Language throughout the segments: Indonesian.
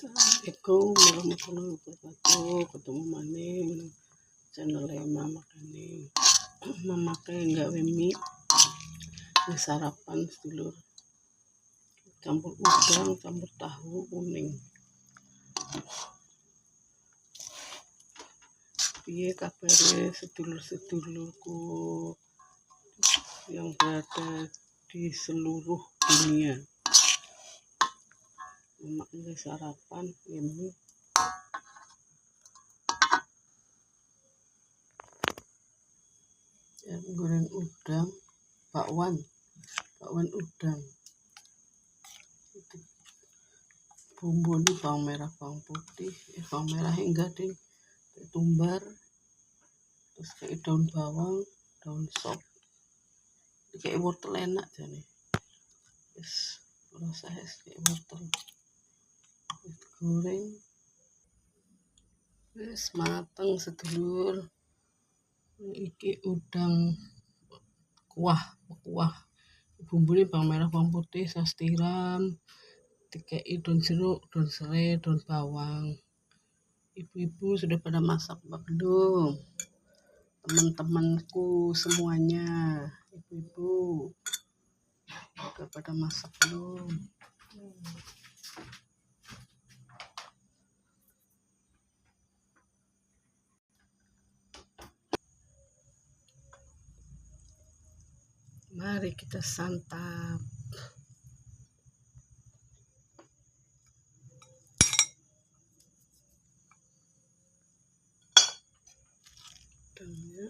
Assalamualaikum warahmatullahi wabarakatuh. Ketemu maning channel Mama Kani. Mama Kani gawe mie sarapan sedulur, campur udang, campur tahu kuning. Piye kabare sedulur-sedulurku yang berada di seluruh dunia. Mama ini sarapan ini goreng udang, bakwan udang. Bumbu ini bawang merah, bawang putih, bawang merah enggak ding, tumbar, terus kayak daun bawang, daun sop, kayak wortel enak jane. Terus proses kayak wortel. Goreng wis mateng sedulur. Iki udang kuah bumbune bawang merah, bawang putih, saus tiram, dikei daun jeruk, daun serai, daun bawang. Ibu-ibu sudah pada masak apa belum? Teman-temanku semuanya, ibu-ibu sudah pada masak belum? Mari kita santap. Udangnya,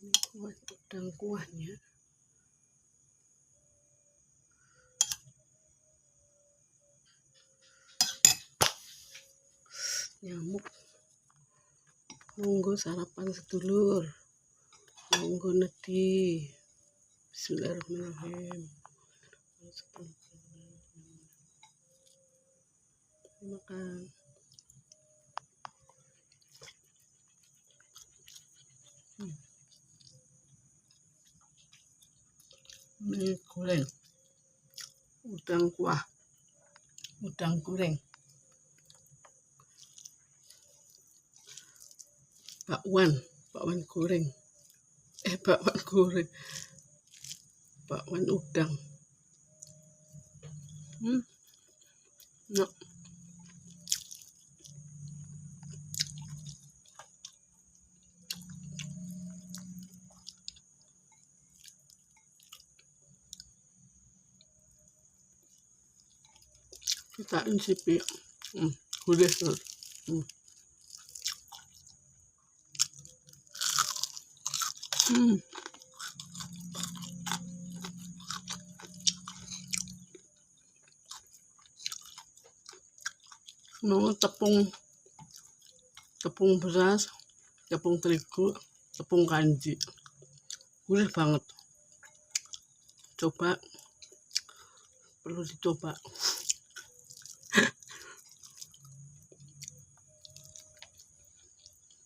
ini udang kuahnya. Nyamuk. Monggo sarapan sedulur. Monggo nedi. Bismillahirrahmanirrahim. Makan. Ini goreng udang kuah, udang goreng, bakwan goreng, bakwan udang. Nah. Kita insipi, gurih terus. Mau tepung beras, tepung terigu, tepung kanji, gurih banget. Coba, perlu dicoba.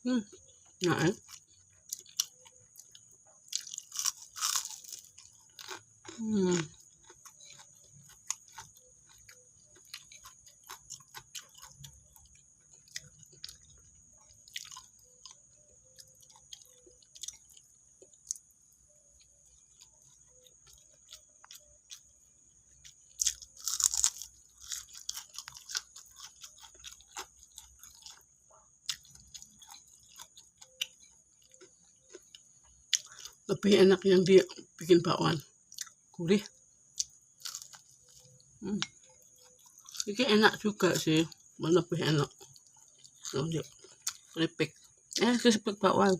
Nah, lebih enak yang dibikin bakwan, gurih. Ini enak juga sih, lebih enak. Keripik bakwan.